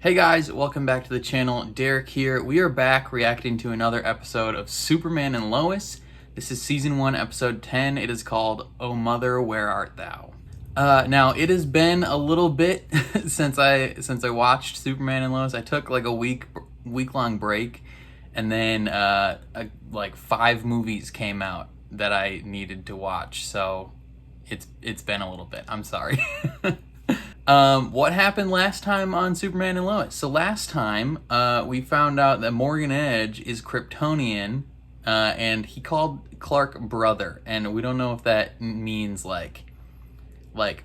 Hey guys, welcome back to the channel. Derek here. We are back reacting to another episode of Superman and Lois. This is season 1, episode 10. It is called "O Mother, Where Art Thou?" Now it has been a little bit since I watched Superman and Lois. I took like a week-long break, and then like 5 movies came out that I needed to watch. So it's been a little bit. I'm sorry. What happened last time on Superman and Lois? So last time, we found out that Morgan Edge is Kryptonian, and he called Clark brother, and we don't know if that means like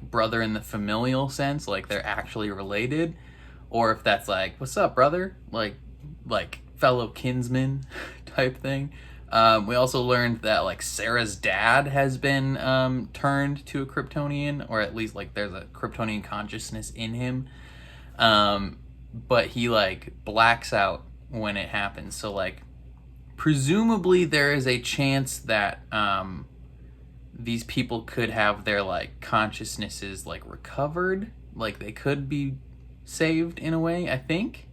brother in the familial sense, like they're actually related, or if that's like, what's up, brother? Like fellow kinsman type thing. We also learned that like Sarah's dad has been turned to a Kryptonian, or at least like there's a Kryptonian consciousness in him. But he like blacks out when it happens. So like presumably there is a chance that these people could have their like consciousnesses like recovered, like they could be saved in a way. I think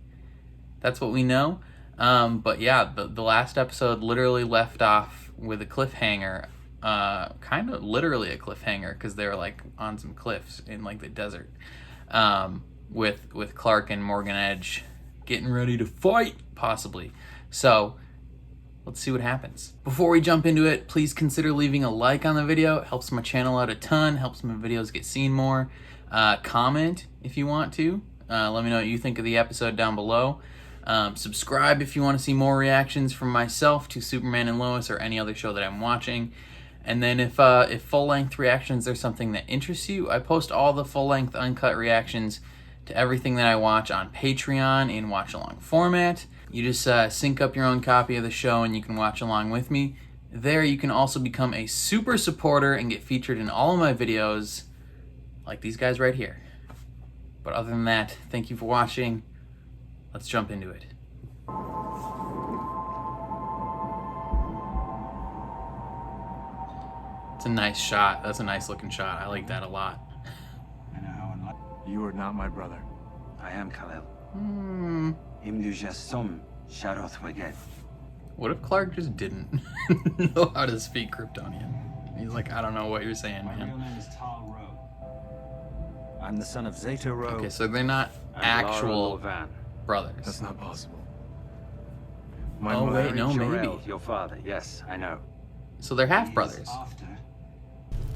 that's what we know. But yeah, the last episode literally left off with a cliffhanger, kind of literally a cliffhanger, because they were like on some cliffs in like the desert, with Clark and Morgan Edge getting ready to fight, possibly. So let's see what happens. Before we jump into it, please consider leaving a like on the video. It helps my channel out a ton, helps my videos get seen more. Comment if you want to. Let me know what you think of the episode down below. Subscribe if you want to see more reactions from myself to Superman and Lois or any other show that I'm watching. And then if full-length reactions are something that interests you, I post all the full-length uncut reactions to everything that I watch on Patreon in watch-along format. You just sync up your own copy of the show and you can watch along with me. There you can also become a super supporter and get featured in all of my videos, like these guys right here. But other than that, thank you for watching. Let's jump into it. It's a nice shot. That's a nice looking shot. I like that a lot. You are not my brother. I am Kal-El. What if Clark just didn't know how to speak Kryptonian? He's like, I don't know what you're saying, man. My real name is Tal Rho. I'm the son of Zeta Rho. Okay, so they're not actual brothers. That's not possible. Oh wait, no, maybe. Your father, yes, I know. So they're half brothers.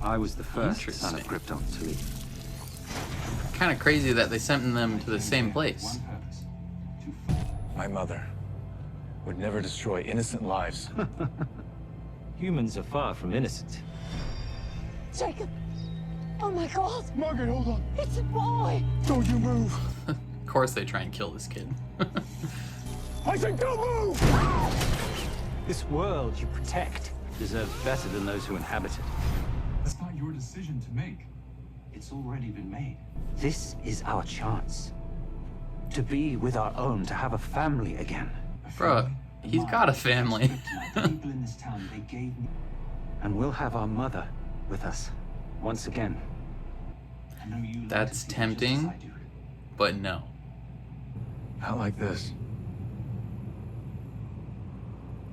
I was the first son of Krypton to leave. Kind of crazy that they sent them to the same place. My mother would never destroy innocent lives. Humans are far from innocent. Jacob! Oh my God! Margaret, hold on. It's a boy! Don't you move. Of course they try and kill this kid. I said don't move! This world you protect deserves better than those who inhabit it. That's not your decision to make. It's already been made. This is our chance. To be with our own, to have a family again. Bro, he's got a family. People in this town, they gave me. And we'll have our mother with us once again. I know you like That's to feel tempting, just as I do. but no. Not like this.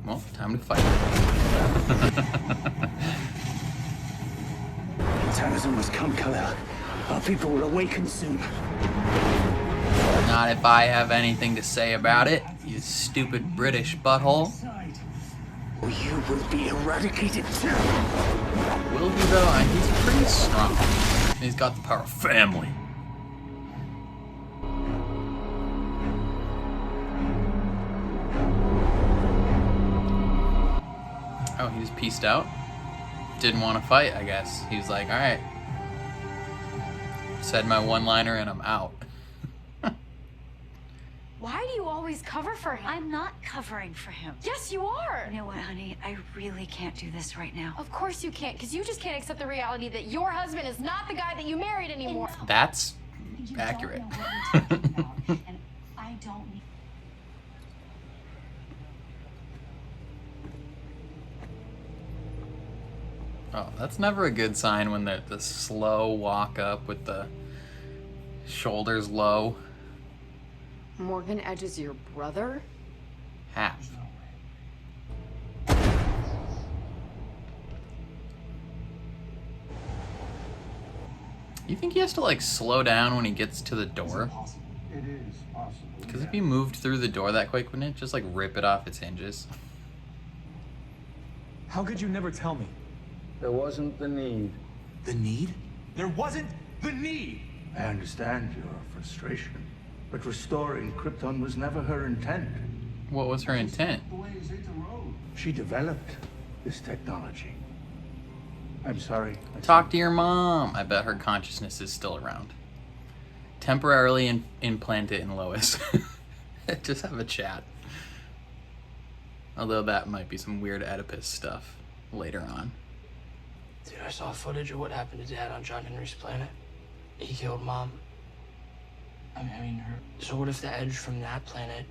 Well, time to fight. Terrorism must come, Kal-El. Our people will awaken soon. Not if I have anything to say about it, you stupid British butthole. Or you will be eradicated too. Will he though? He's pretty strong. He's got the power of family. Oh, he just pieced out? Didn't want to fight, I guess. He was like, alright. Said my one-liner and I'm out. Why do you always cover for him? I'm not covering for him. Yes, you are! You know what, honey? I really can't do this right now. Of course you can't, because you just can't accept the reality that your husband is not the guy that you married anymore. That's You accurate. don't know what you're talking about, and I don't need... Oh, that's never a good sign when the slow walk up with the shoulders low. Morgan Edge is your brother? Half. You think he has to like slow down when he gets to the door? It is possible. Because if he moved through the door that quick, wouldn't it just like rip it off its hinges? How could you never tell me? There wasn't the need. The need? There wasn't the need! I understand your frustration, but restoring Krypton was never her intent. What was her intent? Blaze, hit the road. She developed this technology. I'm sorry. Talk to your mom. I bet her consciousness is still around. Temporarily implant it in Lois. Just have a chat. Although that might be some weird Oedipus stuff later on. Dude, I saw footage of what happened to Dad on John Henry's planet. He killed Mom. I mean, her. So what if the Edge from that planet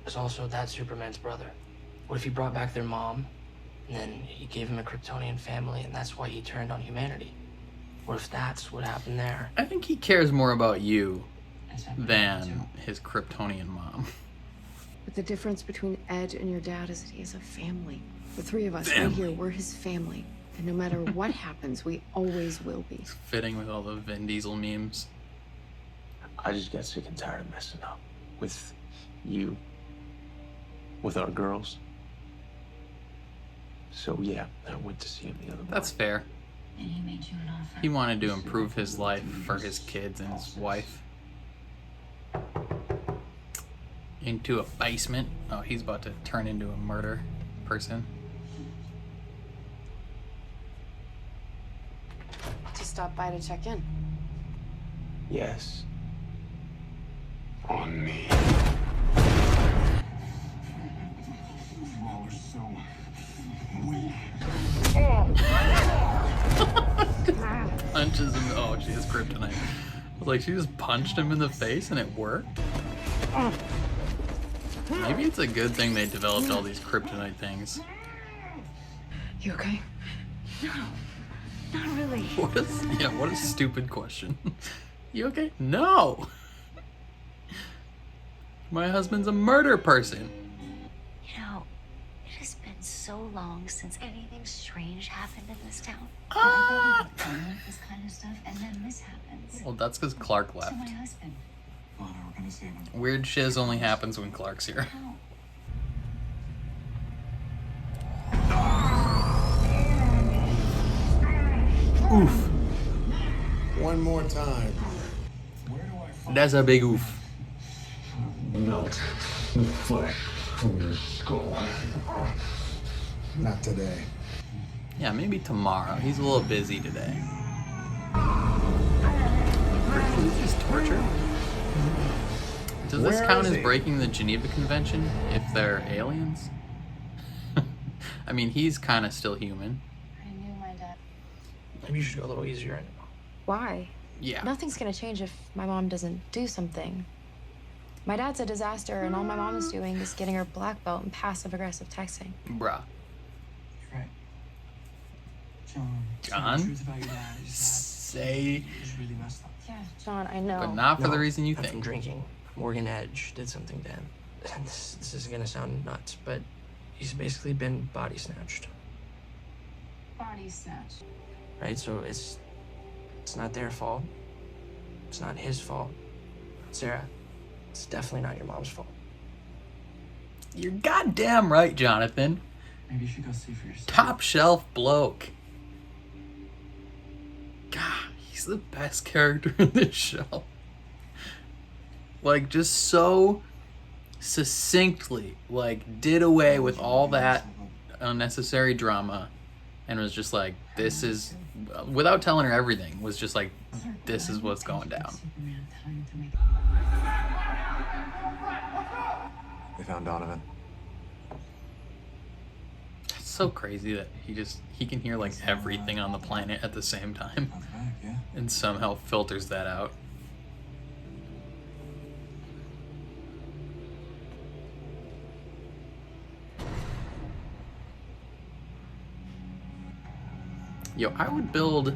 is also that Superman's brother? What if he brought back their mom, and then he gave him a Kryptonian family, and that's why he turned on humanity? What if that's what happened there? I think he cares more about you And separated than too? his Kryptonian mom. But the difference between Edge and your dad is that he has a family. The three of us right Family. here, we're his family. And no matter what happens, we always will be. It's fitting with all the Vin Diesel memes. I just got sick and tired of messing up with you, with our girls. So yeah, I went to see him the other morning. That's fair. And he made you an offer. He wanted to improve his life for his kids and his wife. Into a basement. Oh, he's about to turn into a murder person. Just stop by to check in. Yes. On me. Y'all are so weak. Punches him. Oh, she has kryptonite. I was like, she just punched him in the face and it worked? Maybe it's a good thing they developed all these kryptonite things. You okay? Not really. What a stupid question. You okay? No! My husband's a murder person. You know, it has been so long since anything strange happened in this town. Ah! This kind of stuff, and then this happens. Well, that's because Clark To left. my husband. Lana, we're gonna save him. Weird shiz only happens when Clark's here. How? Oof. One more time. That's a big oof. Melt the flesh from your skull. Not today. Yeah, maybe tomorrow. He's a little busy today. Is this torture? Does this Where count is as he? breaking the Geneva Convention if they're aliens? I mean, he's kind of still human. I knew my dad. Maybe you should go a little easier on him. Why? Yeah. Nothing's gonna change if my mom doesn't do something. My dad's a disaster, and all my mom is doing is getting her black belt and passive-aggressive texting. Bruh. You're right. John? John? The truth about your dad is Say, that he's really messed up. Yeah, John, I know. but not for the No, reason you not from think. drinking. Morgan Edge did something to him. And this is gonna sound nuts, but he's basically been body snatched. Body snatch. Right? So it's not their fault. It's not his fault. Sarah, it's definitely not your mom's fault. You're goddamn right, Jonathan. Maybe you should go see for yourself. Top shelf bloke. God, he's the best character in this show. Like, just so succinctly, like, did away with all that unnecessary drama and was just like, this is, without telling her everything, was just like, this is what's going down. They found Donovan. It's so crazy that he can hear like everything on the planet at the same time Comes back, yeah. and somehow filters that out. Yo, I would build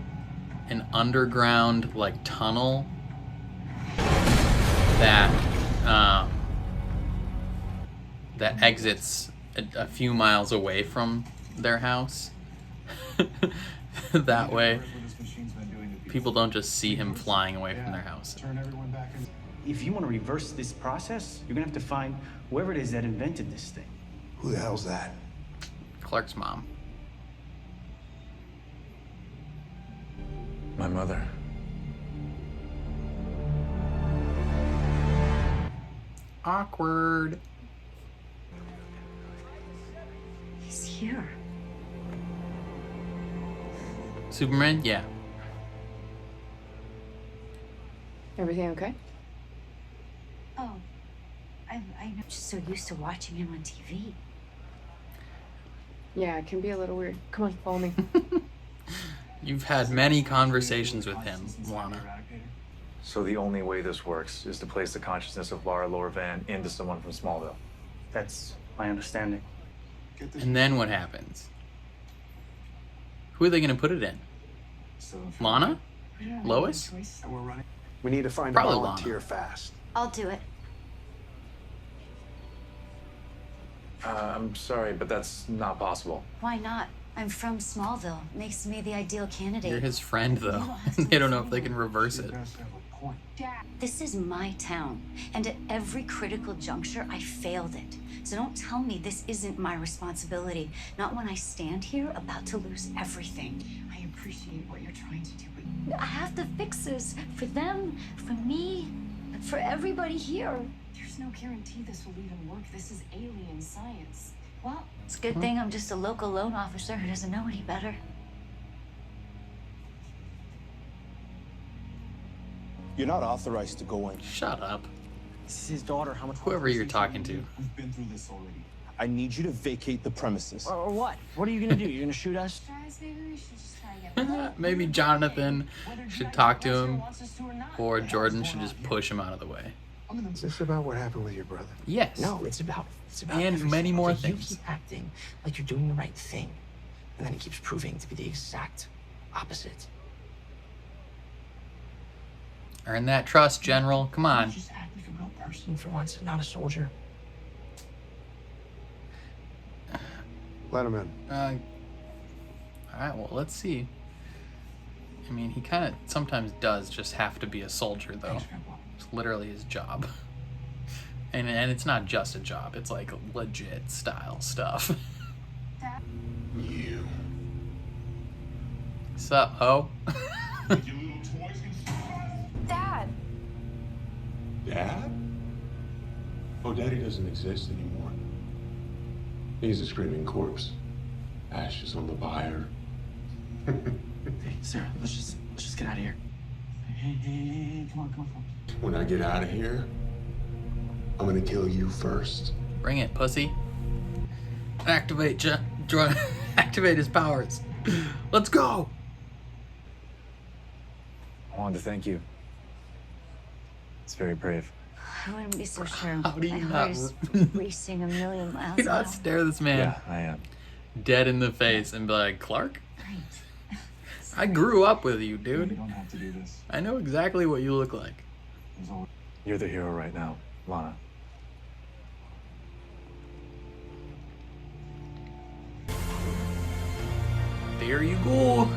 an underground like tunnel that that exits a few miles away from their house. That way, people don't just see him flying away from their house. If you want to reverse this process, you're gonna have to find whoever it is that invented this thing. Who the hell's that? Clark's mom. My mother. Awkward. He's here. Superman? Yeah. Everything okay? Oh, I'm just so used to watching him on TV. Yeah, it can be a little weird. Come on, follow me. You've had many conversations with him, Lana. So the only way this works is to place the consciousness of Lara Lorvan into someone from Smallville. That's my understanding. And then what happens? Who are they going to put it in? Lana? Lois? We need to find Probably a volunteer Lana. fast. I'll do it. I'm sorry, but that's not possible. Why not? I'm from Smallville. Makes me the ideal candidate. You're his friend, though. They don't know if they can reverse it. This is my town, and at every critical juncture, I failed it. So don't tell me this isn't my responsibility. Not when I stand here about to lose everything. I appreciate what you're trying to do, but I have to fix this for them, for me, for everybody here. There's no guarantee this will even work. This is alien science. Well, it's a good thing I'm just a local loan officer who doesn't know any better. You're not authorized to go in. Shut up. This is his daughter. How much? Whoever you're talking to. We've been through this already. I need you to vacate the premises. Or what? What are you gonna do? You're gonna shoot us? Guys, maybe we should just try and get Maybe Jonathan should talk to him, or Jordan should just push him out of the way. Is this about what happened with your brother? Yes. No, it's about And everything. many more Okay, things. You keep acting like you're doing the right thing, and then it keeps proving to be the exact opposite. Earn that trust, General. Come on. Just act like a real person for once, not a soldier. Let him in. Alright, well, let's see. I mean, he kind of sometimes does just have to be a soldier, though. It's literally his job. And it's not just a job, it's like legit style stuff. You. Sup, ho? Dad! Dad? Oh, Daddy doesn't exist anymore. He's a screaming corpse. Ashes on the pyre. Hey, Sarah, let's just get out of here. Hey, come on. When I get out of here, I'm gonna kill you first. Bring it, pussy. Activate, activate his powers. Let's go! I wanted to thank you. It's very brave. I wouldn't be so sure. How do you My not heart is racing a million miles do an not hour. stare this man Yeah, I am. dead in the face and be like, Clark? I grew up with you, dude. You don't have to do this. I know exactly what you look like. You're the hero right now, Lana. There you go.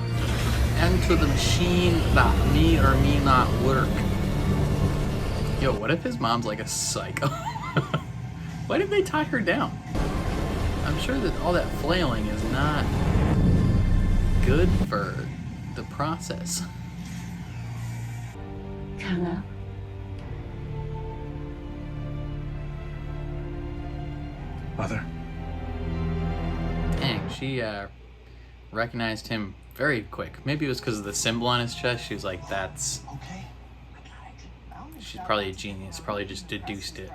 Enter the machine that may or may not work. Yo, what if his mom's like a psycho? Why did they tie her down? I'm sure that all that flailing is not good for the process. Hello. Mother. Dang, she recognized him very quick. Maybe it was because of the symbol on his chest. She was like, that's... She's probably a genius. Probably just deduced it.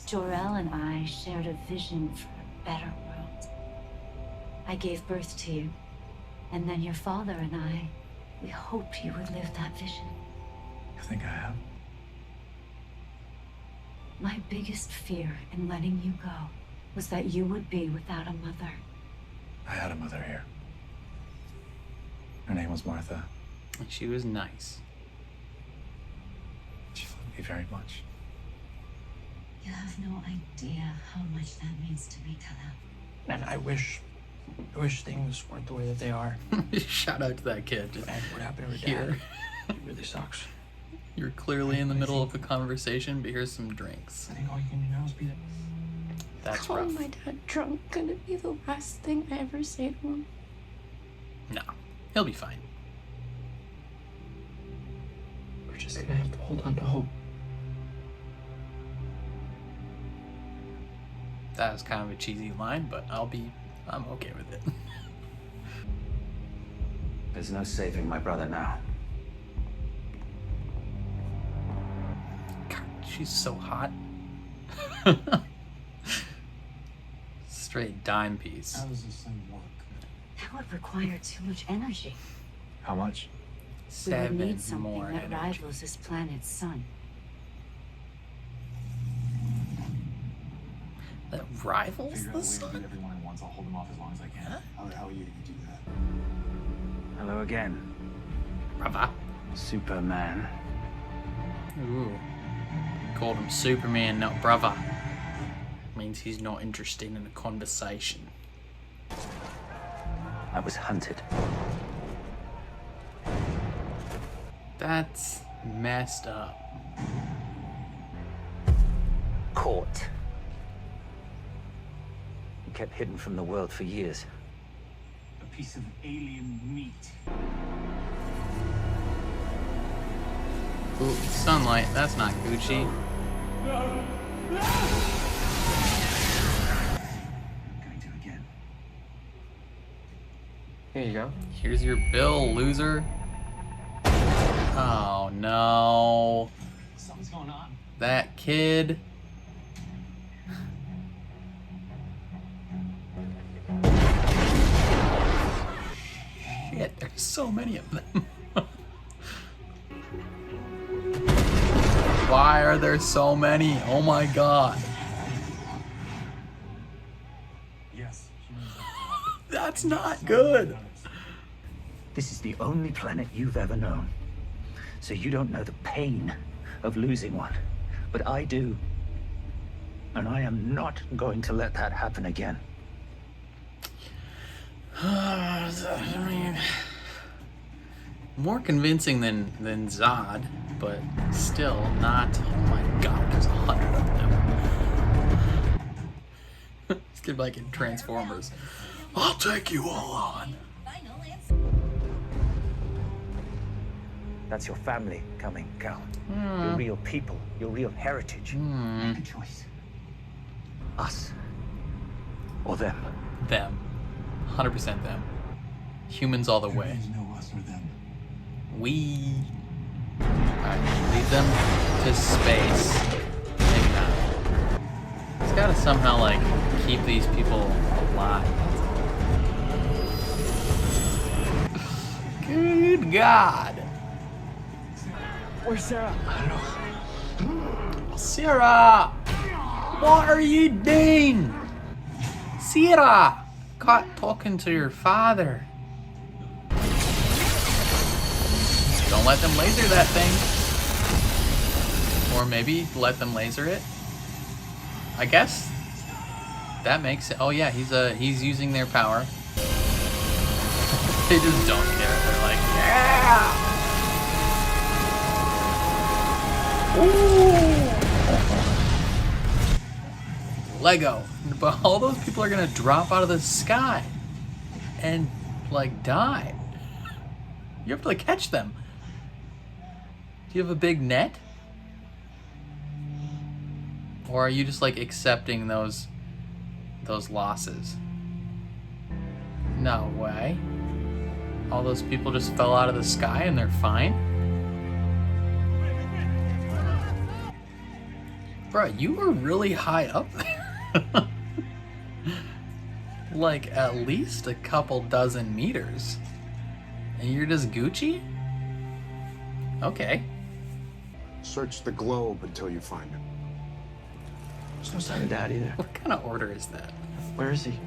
Jor-El and I shared a vision for a better world. I gave birth to you, and then your father and I, we hoped you would live that vision. You think I have? My biggest fear in letting you go was that you would be without a mother. I had a mother here. Her name was Martha. And she was nice. She loved me very much. You have no idea how much that means to me, Tala. And I wish things weren't the way that they are. Shout out to that kid. And what happened to her Here. dad? It really sucks. You're clearly in the middle of a conversation, but here's some drinks. I think all you can do now is be there. That's Calling rough. my dad drunk gonna be the last thing I ever say to him. No, he'll be fine. We're just gonna have to hold on to hope. That was kind of a cheesy line, but I'm okay with it. There's no saving my brother now. God, she's so hot. Straight dime piece. How does this thing work? That would require too much energy. How much? We would 7 need something more that energy. rivals this planet's sun. That rivals Figure out the a way to sun? get everyone at once. I'll hold them off as long as I can. How are you gonna do that? Hello again, Brava. Superman. Ooh. Called him Superman, not brother. Means he's not interested in a conversation. I was hunted. That's messed up. Caught. And kept hidden from the world for years. A piece of alien meat. Ooh, sunlight. That's not Gucci. Going to again. Here you go. Here's your bill, loser. Oh no. Something's going on. That kid. Shit, there's so many of them. Why are there so many? Oh my god. Yes. That's not good. This is the only planet you've ever known. So you don't know the pain of losing one. But I do. And I am not going to let that happen again. I mean, more convincing than Zod, but still not. Oh my god, there's 100 of them. It's good like in Transformers. I'll take you all on. That's your family coming, Cal. Your real people, your real heritage. Make a choice. Us. Or them. Them. 100% them. Humans all the way. There's no us or them. We. Alright, lead them to space. Maybe not. It's gotta somehow, like, keep these people alive. Good God. Where's Sarah? I don't know. Sarah! What are you doing? Sarah! Caught talking to your father. Don't let them laser that thing. Or maybe let them laser it. I guess that makes it. Oh yeah, he's using their power. They just don't care. They're like, yeah! Ooh. Lego. But all those people are gonna drop out of the sky and like die. You have to like catch them. Do you have a big net? Or are you just like accepting those losses? No way. All those people just fell out of the sky and they're fine? Bro, you were really high up there. Like at least a couple dozen meters. And you're just Gucci? Okay. Search the globe until you find him. There's no sign of Dad either. What kind of order is that? Where is he?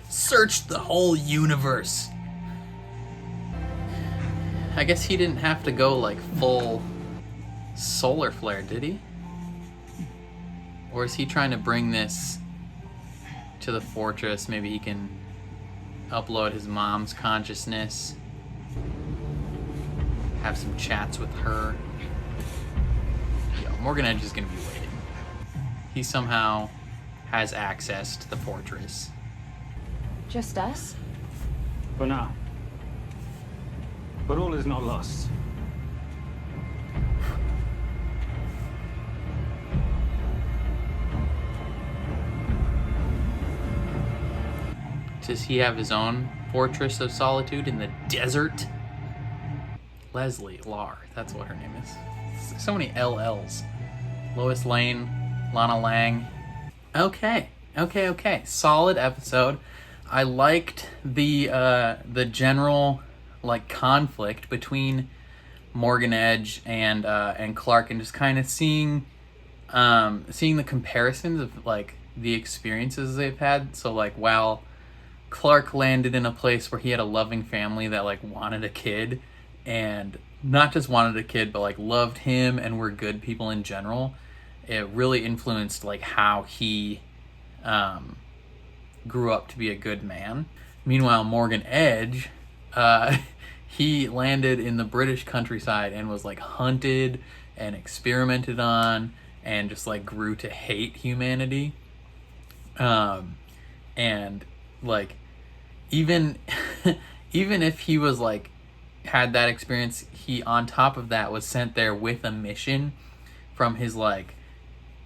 Search the whole universe. I guess he didn't have to go like full solar flare, did he? Or is he trying to bring this to the fortress? Maybe he can upload his mom's consciousness, have some chats with her. Yo, Morgan Edge is gonna be waiting. He somehow has access to the fortress. Just us? For now. But all is not lost. Does he have his own fortress of solitude in the desert? Leslie Lar, that's what her name is. So many LLs. Lois Lane, Lana Lang. Okay. Solid episode. I liked the general like conflict between Morgan Edge and Clark, and just kind of seeing the comparisons of like the experiences they've had. So like while Clark landed in a place where he had a loving family that like wanted a kid, and not just wanted a kid but like loved him and were good people in general, it really influenced like how he grew up to be a good man. Meanwhile, Morgan Edge, he landed in the British countryside and was like hunted and experimented on and just like grew to hate humanity. And like even if he was like had that experience, he on top of that was sent there with a mission from his like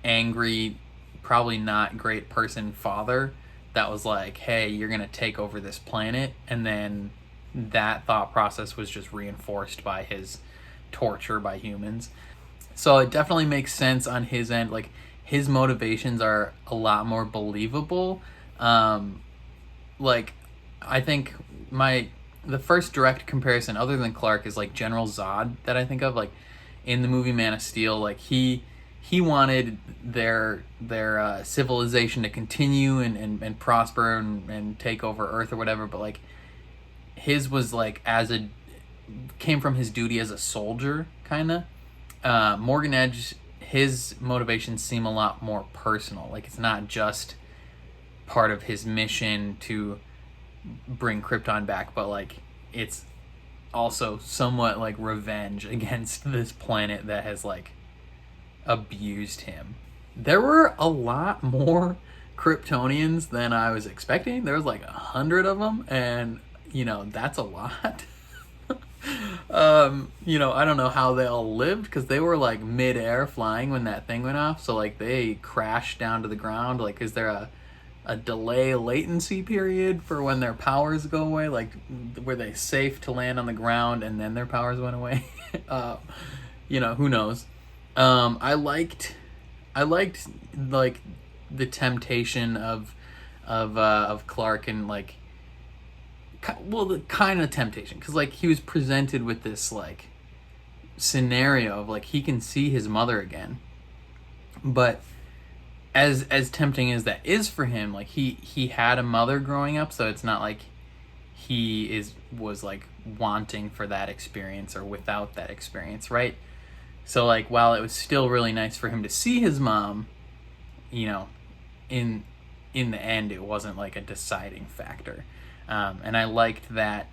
angry, probably not great person father that was like, hey, you're gonna take over this planet. And then that thought process was just reinforced by his torture by humans. So it definitely makes sense on his end. Like his motivations are a lot more believable. Like I think the first direct comparison other than Clark is like General Zod that I think of, like in the movie Man of Steel. Like he wanted their civilization to continue and prosper and take over Earth or whatever, but like his was like came from his duty as a soldier kind of. Morgan Edge, his motivations seem a lot more personal. Like it's not just part of his mission to bring Krypton back, but like it's also somewhat like revenge against this planet that has like abused him. There were a lot more Kryptonians than I was expecting. There was like 100 of them, and you know, that's a lot. You know, I don't know how they all lived because they were like mid-air flying when that thing went off, so like they crashed down to the ground. Like is there a delay latency period for when their powers go away? Like were they safe to land on the ground and then their powers went away? You know, who knows. I liked like the temptation of Clark, and like, well, the kind of temptation, because like he was presented with this like scenario of like he can see his mother again, but as tempting as that is for him, like he had a mother growing up, so it's not like he was like wanting for that experience or without that experience, right? So like while it was still really nice for him to see his mom, you know, in the end it wasn't like a deciding factor. And I liked that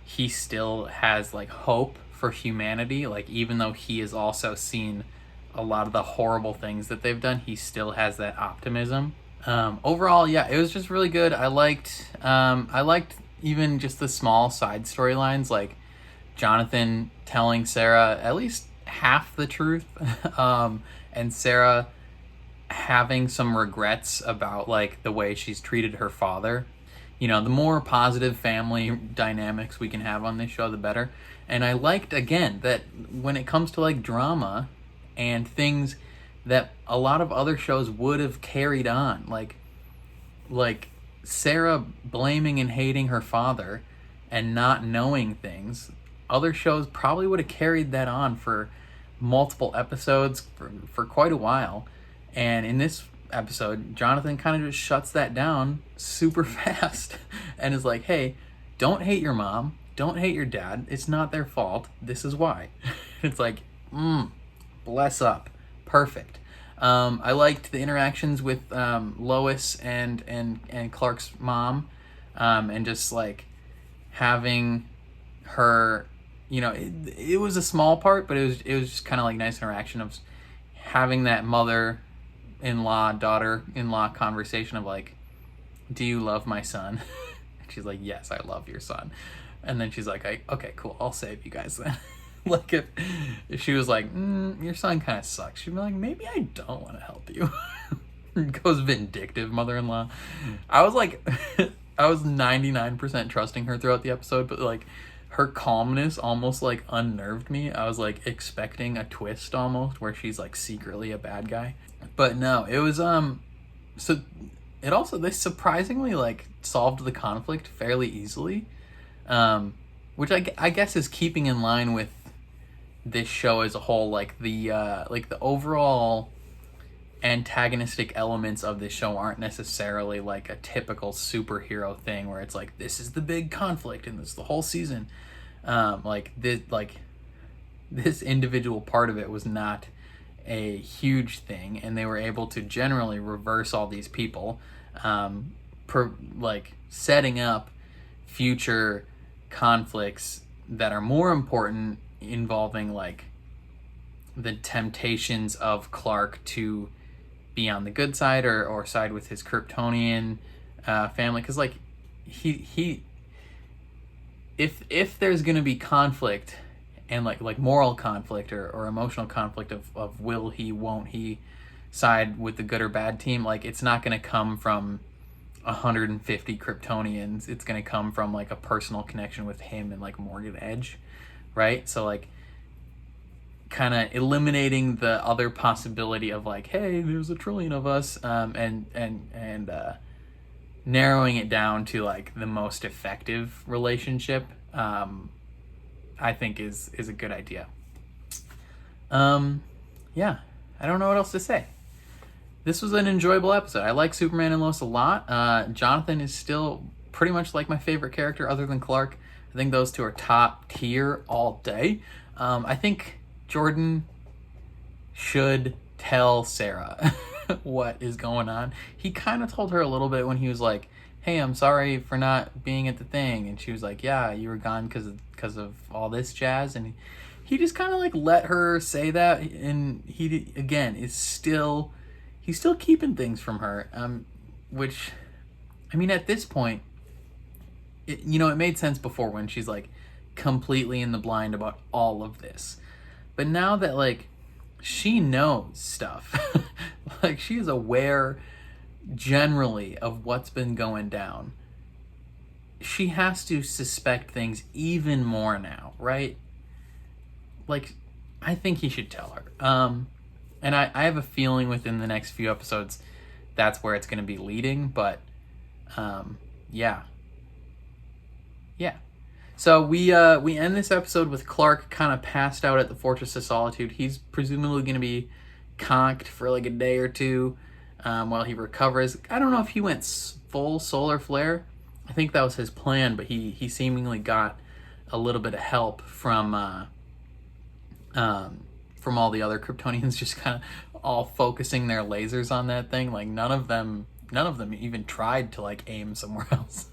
he still has like hope for humanity. Like even though he has also seen a lot of the horrible things that they've done, he still has that optimism. Overall, yeah, it was just really good. I liked even just the small side storylines, like Jonathan telling Sarah at least half the truth, and Sarah having some regrets about like the way she's treated her father. You know, the more positive family dynamics we can have on this show, the better. And I liked, again, that when it comes to like drama and things that a lot of other shows would have carried on, like Sarah blaming and hating her father and not knowing things, other shows probably would have carried that on for multiple episodes for quite a while. And in this episode, Jonathan kind of just shuts that down super fast and is like, hey, don't hate your mom, don't hate your dad, it's not their fault, this is why. It's like, bless up, perfect. I liked the interactions with Lois and Clark's mom, and just like having her, you know, it was a small part, but it was just kind of like nice interaction of having that mother-in-law, daughter-in-law conversation of like, do you love my son? And she's like, yes, I love your son. And then she's like, okay, cool, I'll save you guys then. Like if she was like, your son kind of sucks, she'd be like, maybe I don't want to help you. Goes vindictive mother-in-law. I was like, I was 99% trusting her throughout the episode, but like her calmness almost like unnerved me. I was like expecting a twist almost where she's like secretly a bad guy, but no, it was so it also, they surprisingly like solved the conflict fairly easily, which I guess is keeping in line with this show as a whole. Like the overall antagonistic elements of this show aren't necessarily like a typical superhero thing where it's like, this is the big conflict and this is the whole season. This individual part of it was not a huge thing, and they were able to generally reverse all these people, setting up future conflicts that are more important, involving like the temptations of Clark to be on the good side or side with his Kryptonian family, because like if there's gonna be conflict and like moral conflict or emotional conflict of will he, won't he side with the good or bad team, like it's not gonna come from 150 Kryptonians. It's gonna come from like a personal connection with him and like Morgan Edge, right? So like kind of eliminating the other possibility of like, hey, there's a trillion of us, and narrowing it down to like the most effective relationship, I think is a good idea. Yeah, I don't know what else to say. This was an enjoyable episode. I like Superman and Lois a lot. Jonathan is still pretty much like my favorite character other than Clark. I think those two are top tier all day. I think Jordan should tell Sarah what is going on. He kind of told her a little bit when he was like, hey, I'm sorry for not being at the thing. And she was like, yeah, you were gone because of all this jazz. And he just kind of like let her say that. And he, again, he's still keeping things from her. Which, I mean, at this point, it made sense before when she's like completely in the blind about all of this. But now that like she knows stuff, like she is aware generally of what's been going down, she has to suspect things even more now, right? Like, I think he should tell her. And I have a feeling within the next few episodes that's where it's going to be leading, but yeah. So we end this episode with Clark kind of passed out at the Fortress of Solitude. He's presumably going to be conked for like a day or two while he recovers. I don't know if he went full solar flare. I think that was his plan, but he seemingly got a little bit of help from all the other Kryptonians just kind of all focusing their lasers on that thing. Like none of them even tried to like aim somewhere else.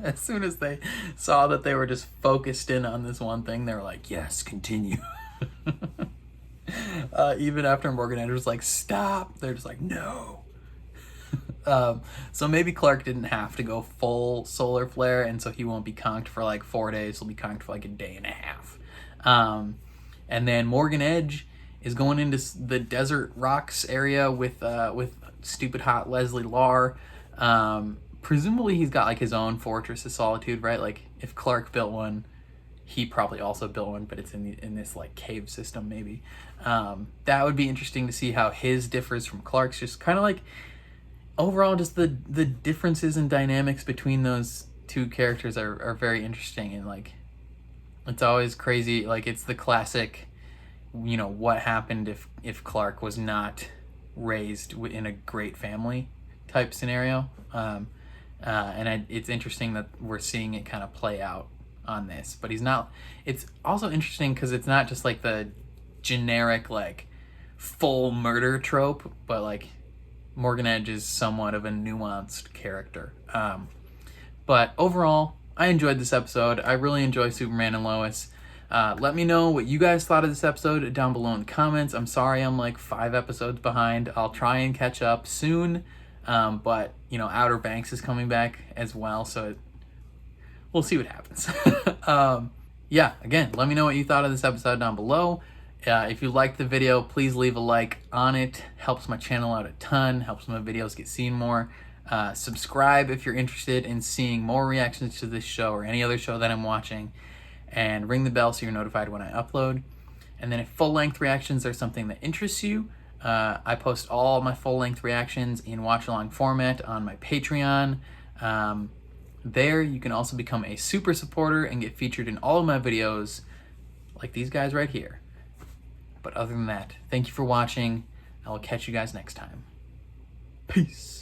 As soon as they saw that they were just focused in on this one thing, they were like, yes, continue. Even after Morgan Edge was like, stop, they're just like, no. So maybe Clark didn't have to go full solar flare, and so he won't be conked for like 4 days. He'll be conked for like a day and a half. And then Morgan Edge is going into the Desert Rocks area with stupid hot Leslie Lar. Presumably he's got like his own Fortress of Solitude, right? Like if Clark built one, he probably also built one, but it's in this like cave system maybe. That would be interesting to see how his differs from Clark's. Just kind of like overall just the differences and dynamics between those two characters are very interesting, and like it's always crazy. Like it's the classic, what happened if Clark was not raised in a great family type scenario. It's interesting that we're seeing it kind of play out on this, but he's not. It's also interesting because it's not just like the generic like full murder trope, but like Morgan Edge is somewhat of a nuanced character. But overall, I enjoyed this episode. I really enjoy Superman and Lois. Let me know what you guys thought of this episode down below in the comments. I'm sorry I'm like 5 episodes behind. I'll try and catch up soon. But, you know, Outer Banks is coming back as well, so we'll see what happens. Yeah, again, let me know what you thought of this episode down below. If you liked the video, please leave a like on it. Helps my channel out a ton. Helps my videos get seen more. Subscribe if you're interested in seeing more reactions to this show or any other show that I'm watching. And ring the bell so you're notified when I upload. And then if full-length reactions are something that interests you, I post all my full-length reactions in watch-along format on my Patreon. There, you can also become a super supporter and get featured in all of my videos, like these guys right here. But other than that, thank you for watching. I will catch you guys next time. Peace.